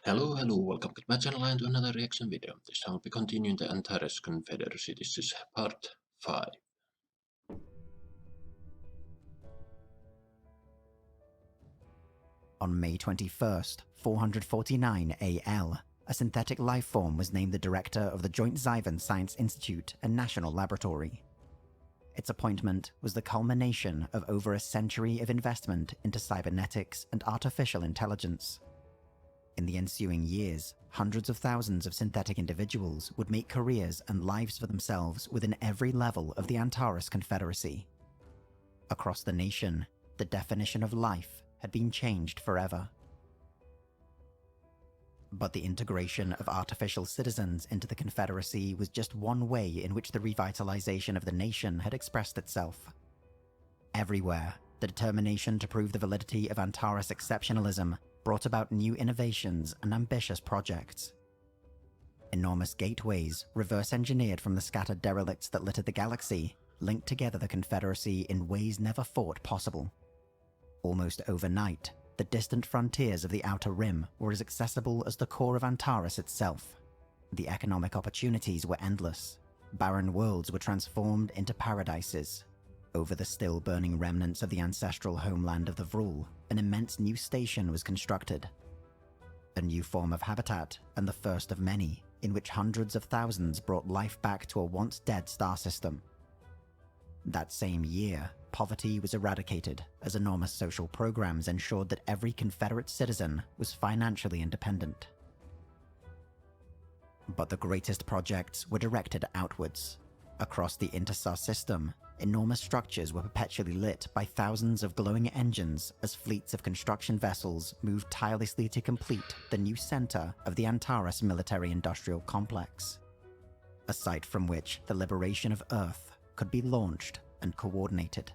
Hello, welcome to my channel and to another reaction video. This time I'll be continuing the Antares Confederacy. This is part 5. On May 21st, 449 AL, a synthetic life form was named the director of the Joint Zyvan Science Institute and National Laboratory. Its appointment was the culmination of over a century of investment into cybernetics and artificial intelligence. In the ensuing years, hundreds of thousands of synthetic individuals would make careers and lives for themselves within every level of the Antares Confederacy. Across the nation, the definition of life had been changed forever. But the integration of artificial citizens into the Confederacy was just one way in which the revitalization of the nation had expressed itself. Everywhere, the determination to prove the validity of Antares exceptionalism brought about new innovations and ambitious projects. Enormous gateways, reverse-engineered from the scattered derelicts that littered the galaxy, linked together the Confederacy in ways never thought possible. Almost overnight, the distant frontiers of the Outer Rim were as accessible as the core of Antares itself. The economic opportunities were endless. Barren worlds were transformed into paradises. Over the still-burning remnants of the ancestral homeland of the Vrul, an immense new station was constructed. A new form of habitat, and the first of many, in which hundreds of thousands brought life back to a once-dead star system. That same year, poverty was eradicated as enormous social programs ensured that every Confederate citizen was financially independent. But the greatest projects were directed outwards. Across the Interstar system, enormous structures were perpetually lit by thousands of glowing engines as fleets of construction vessels moved tirelessly to complete the new center of the Antares military-industrial complex, a site from which the liberation of Earth could be launched and coordinated.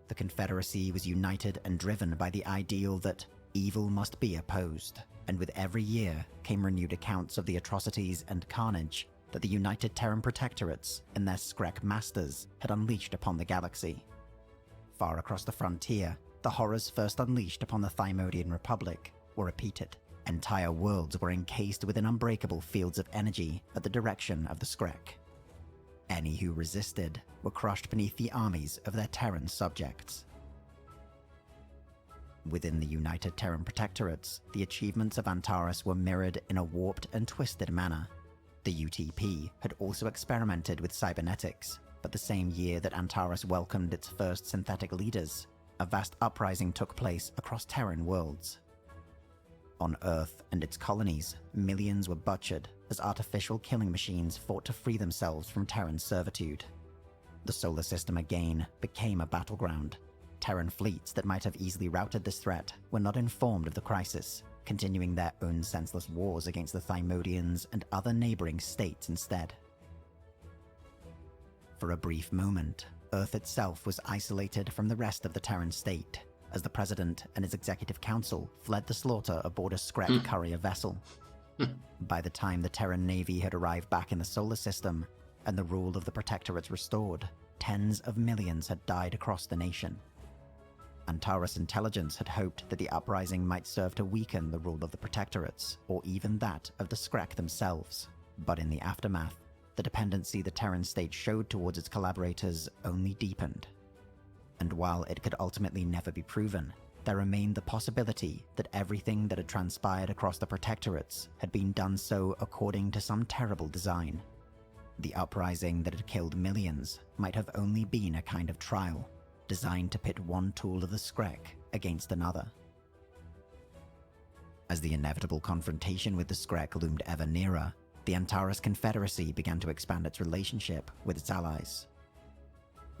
The Confederacy was united and driven by the ideal that evil must be opposed, and with every year came renewed accounts of the atrocities and carnage that the United Terran Protectorates and their Skrek masters had unleashed upon the galaxy. Far across the frontier, the horrors first unleashed upon the Thymodian Republic were repeated. Entire worlds were encased within unbreakable fields of energy at the direction of the Skrek. Any who resisted were crushed beneath the armies of their Terran subjects. Within the United Terran Protectorates, the achievements of Antares were mirrored in a warped and twisted manner. The UTP had also experimented with cybernetics, but the same year that Antares welcomed its first synthetic leaders, a vast uprising took place across Terran worlds. On Earth and its colonies, millions were butchered as artificial killing machines fought to free themselves from Terran servitude. The solar system again became a battleground. Terran fleets that might have easily routed this threat were not informed of the crisis, continuing their own senseless wars against the Thymodians and other neighboring states instead. For a brief moment, Earth itself was isolated from the rest of the Terran state, as the President and his Executive Council fled the slaughter aboard a Skrek courier vessel. By the time the Terran Navy had arrived back in the solar system, and the rule of the Protectorates restored, tens of millions had died across the nation. Antares intelligence had hoped that the uprising might serve to weaken the rule of the Protectorates, or even that of the Skrek themselves. But in the aftermath, the dependency the Terran state showed towards its collaborators only deepened. And while it could ultimately never be proven, there remained the possibility that everything that had transpired across the Protectorates had been done so according to some terrible design. The uprising that had killed millions might have only been a kind of trial, designed to pit one tool of the Skrek against another. As the inevitable confrontation with the Skrek loomed ever nearer, the Antares Confederacy began to expand its relationship with its allies.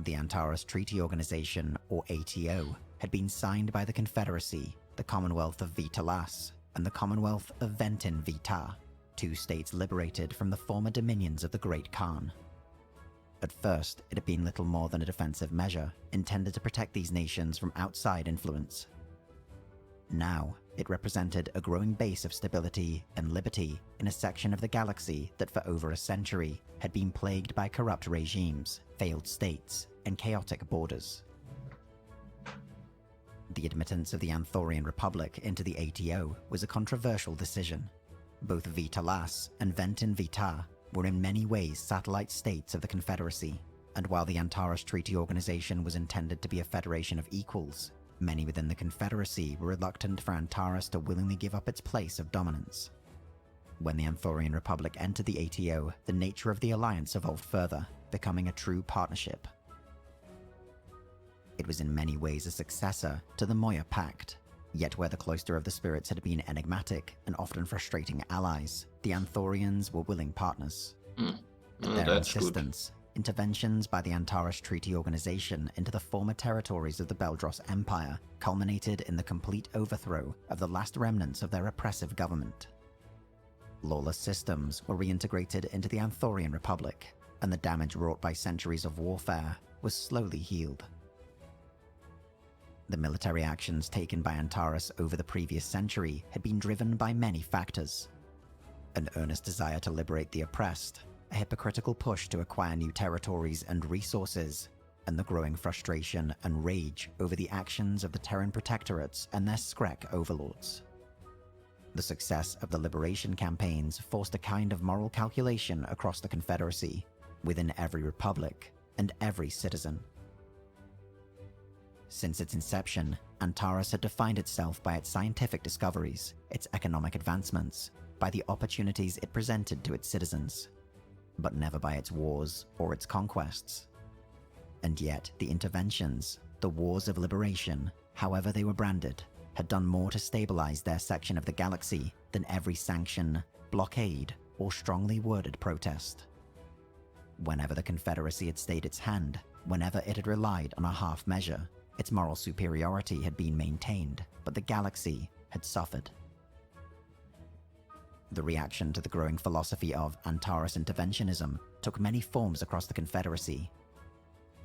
The Antares Treaty Organization, or ATO, had been signed by the Confederacy, the Commonwealth of Vitalas, and the Commonwealth of Ventin Vita, two states liberated from the former dominions of the Great Khan. At first, it had been little more than a defensive measure, intended to protect these nations from outside influence. Now, it represented a growing base of stability and liberty in a section of the galaxy that for over a century had been plagued by corrupt regimes, failed states, and chaotic borders. The admittance of the Anthorian Republic into the ATO was a controversial decision. Both Vitalas and Ventin Vita were in many ways satellite states of the Confederacy, and while the Antares Treaty Organization was intended to be a federation of equals, many within the Confederacy were reluctant for Antares to willingly give up its place of dominance. When the Anthorian Republic entered the ATO, the nature of the alliance evolved further, becoming a true partnership. It was in many ways a successor to the Moya Pact, yet where the Cloister of the Spirits had been enigmatic and often frustrating allies, the Anthorians were willing partners. Their insistence, interventions by the Antares Treaty Organization into the former territories of the Beldros Empire culminated in the complete overthrow of the last remnants of their oppressive government. Lawless systems were reintegrated into the Anthorian Republic, and the damage wrought by centuries of warfare was slowly healed. The military actions taken by Antares over the previous century had been driven by many factors. An earnest desire to liberate the oppressed, a hypocritical push to acquire new territories and resources, and the growing frustration and rage over the actions of the Terran protectorates and their Skrek overlords. The success of the liberation campaigns forced a kind of moral calculation across the Confederacy, within every republic and every citizen. Since its inception, Antares had defined itself by its scientific discoveries, its economic advancements, by the opportunities it presented to its citizens, but never by its wars or its conquests. And yet, the interventions, the wars of liberation, however they were branded, had done more to stabilize their section of the galaxy than every sanction, blockade, or strongly worded protest. Whenever the Confederacy had stayed its hand, whenever it had relied on a half measure, its moral superiority had been maintained, but the galaxy had suffered. The reaction to the growing philosophy of Antares interventionism took many forms across the Confederacy.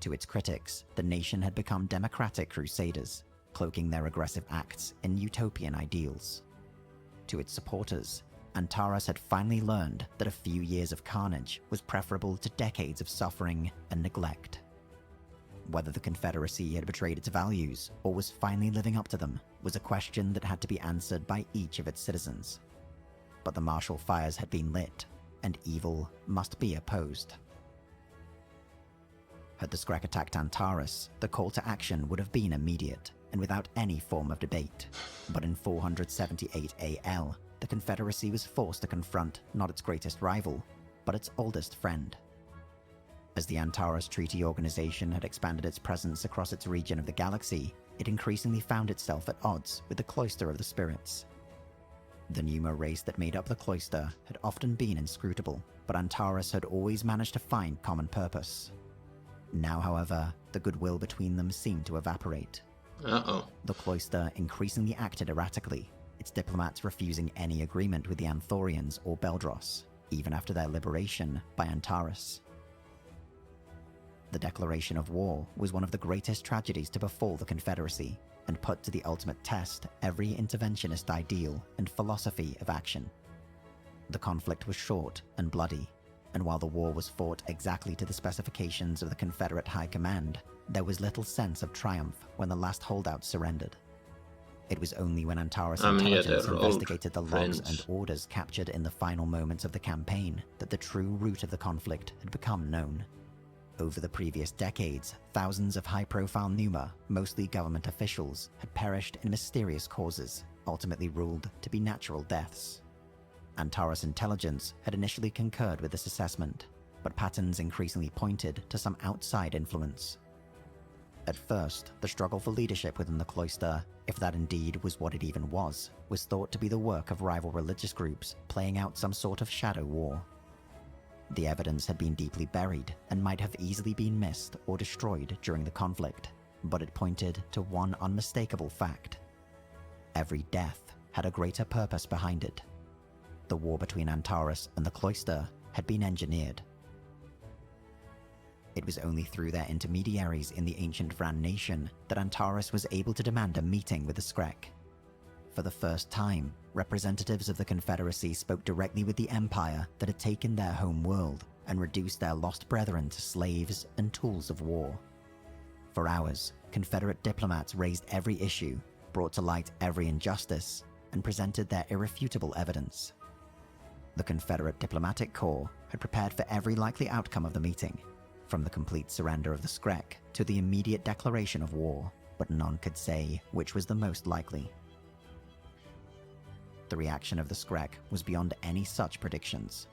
To its critics, the nation had become democratic crusaders, cloaking their aggressive acts in utopian ideals. To its supporters, Antares had finally learned that a few years of carnage was preferable to decades of suffering and neglect. Whether the Confederacy had betrayed its values or was finally living up to them was a question that had to be answered by each of its citizens. But the martial fires had been lit, and evil must be opposed. Had the Skrek attacked Antares, the call to action would have been immediate, and without any form of debate. But in 478 AL, the Confederacy was forced to confront not its greatest rival, but its oldest friend. As the Antares Treaty Organization had expanded its presence across its region of the galaxy, it increasingly found itself at odds with the Cloister of the Spirits. The Pneuma race that made up the Cloister had often been inscrutable, but Antares had always managed to find common purpose. Now, however, the goodwill between them seemed to evaporate. The Cloister increasingly acted erratically, its diplomats refusing any agreement with the Anthorians or Beldros, even after their liberation by Antares. The declaration of war was one of the greatest tragedies to befall the Confederacy, and put to the ultimate test every interventionist ideal and philosophy of action. The conflict was short and bloody, and while the war was fought exactly to the specifications of the Confederate High Command, there was little sense of triumph when the last holdouts surrendered. It was only when Antares intelligence investigated the logs and orders captured in the final moments of the campaign that the true root of the conflict had become known. Over the previous decades, thousands of high-profile Pneuma, mostly government officials, had perished in mysterious causes, ultimately ruled to be natural deaths. Antares intelligence had initially concurred with this assessment, but patterns increasingly pointed to some outside influence. At first, the struggle for leadership within the Cloister, if that indeed was what it even was thought to be the work of rival religious groups playing out some sort of shadow war. The evidence had been deeply buried and might have easily been missed or destroyed during the conflict, but it pointed to one unmistakable fact. Every death had a greater purpose behind it. The war between Antares and the Cloister had been engineered. It was only through their intermediaries in the ancient Vran nation that Antares was able to demand a meeting with the Skrek. For the first time, representatives of the Confederacy spoke directly with the Empire that had taken their home world and reduced their lost brethren to slaves and tools of war. For hours, Confederate diplomats raised every issue, brought to light every injustice, and presented their irrefutable evidence. The Confederate diplomatic corps had prepared for every likely outcome of the meeting, from the complete surrender of the Skrek to the immediate declaration of war, but none could say which was the most likely. The reaction of the Skrek was beyond any such predictions.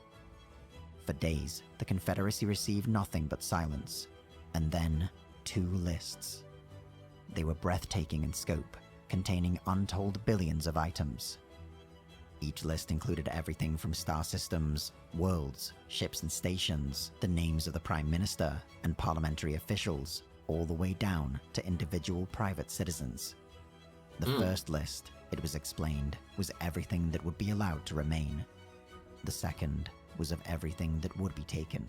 For days, the Confederacy received nothing but silence, and then 2 lists. They were breathtaking in scope, containing untold billions of items. Each list included everything from star systems, worlds, ships and stations, the names of the Prime Minister and parliamentary officials, all the way down to individual private citizens. The first list, it was explained, was everything that would be allowed to remain. The second was of everything that would be taken.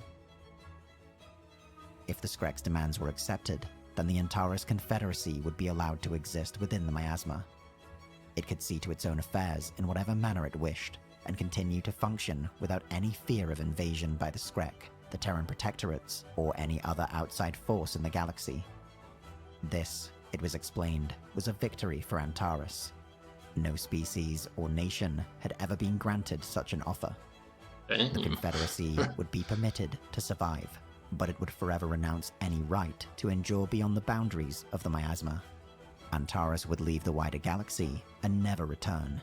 If the Skrek's demands were accepted, then the Antares Confederacy would be allowed to exist within the miasma. It could see to its own affairs in whatever manner it wished, and continue to function without any fear of invasion by the Skrek, the Terran Protectorates, or any other outside force in the galaxy. This, it was explained, was a victory for Antares. No species or nation had ever been granted such an offer. The Confederacy would be permitted to survive, but it would forever renounce any right to endure beyond the boundaries of the miasma. Antares would leave the wider galaxy and never return.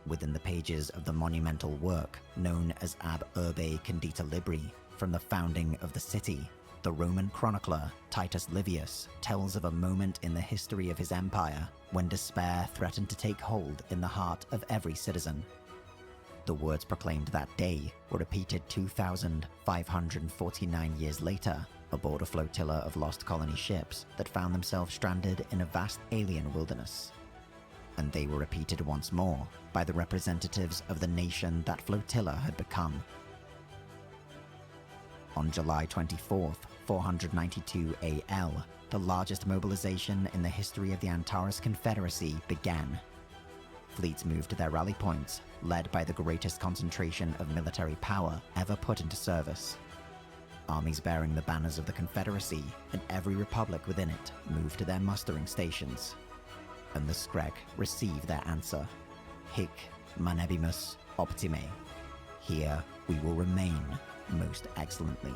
Within the pages of the monumental work known as Ab Urbe Condita Libri, from the founding of the city, the Roman chronicler Titus Livius tells of a moment in the history of his empire when despair threatened to take hold in the heart of every citizen. The words proclaimed that day were repeated 2,549 years later aboard a flotilla of lost colony ships that found themselves stranded in a vast alien wilderness. And they were repeated once more by the representatives of the nation that flotilla had become. On July 24th, 492 AL, the largest mobilization in the history of the Antares Confederacy began. Fleets moved to their rally points, led by the greatest concentration of military power ever put into service. Armies bearing the banners of the Confederacy and every republic within it moved to their mustering stations. And the Skrek received their answer. Hic manebimus optime. Here we will remain most excellently.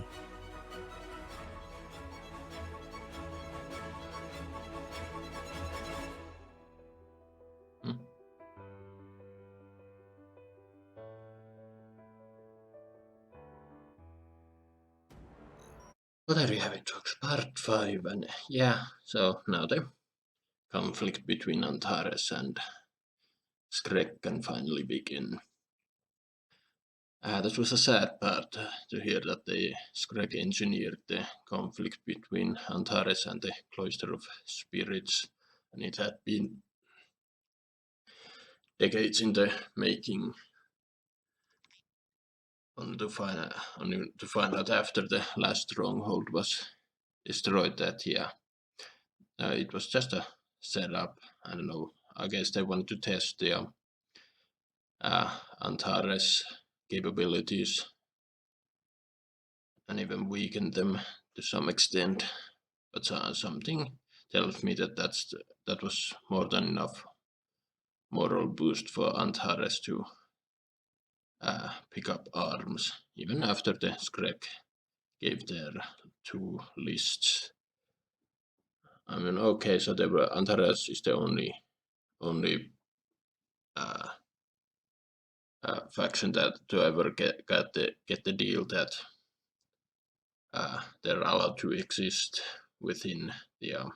Well, there you have it, folks. Part 5, and yeah, so now the conflict between Antares and Skrek can finally begin. That was a sad part to hear that the Skrek engineered the conflict between Antares and the Cloister of Spirits, and it had been decades in the making. Only to find out after the last stronghold was destroyed that it was just a setup. I don't know. I guess they wanted to test the Antares capabilities and even weaken them to some extent. But something tells me that that was more than enough moral boost for Antares to pick up arms, even after the Skrek gave their 2 lists. I mean, okay, so Antares is the only faction that to ever get the deal that they're allowed to exist within the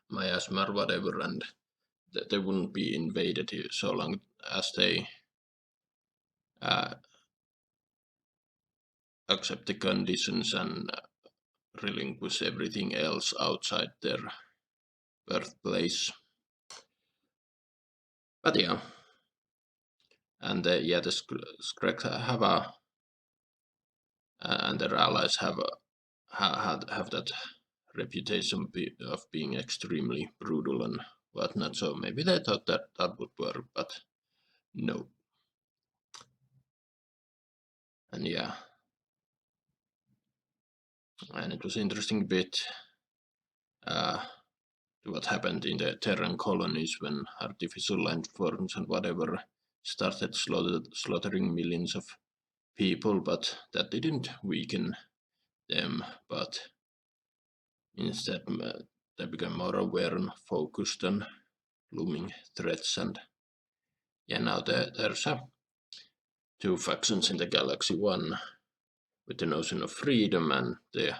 miasma or whatever, and that they wouldn't be invaded so long as they accept the conditions and relinquish everything else outside their birthplace. But yeah, and the Skrek have and their allies have that reputation of being extremely brutal and whatnot. So maybe they thought that would work, but no. And yeah, and it was interesting bit what happened in the Terran colonies when artificial landforms and whatever started slaughtering millions of people, but that didn't weaken them, but instead they became more aware and focused on looming threats. And yeah, now there's two factions in the galaxy, one with the notion of freedom and the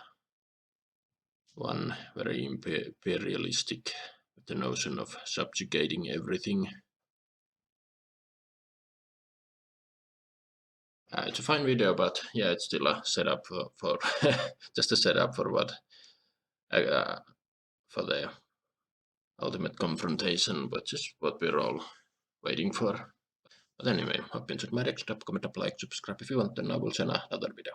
one very imperialistic with the notion of subjugating everything. It's a fine video, but yeah, it's still a setup for just a setup for what for the ultimate confrontation, which is what we're all waiting for. But anyway, hope you enjoyed my next comment, like, subscribe if you want, and I will see another video.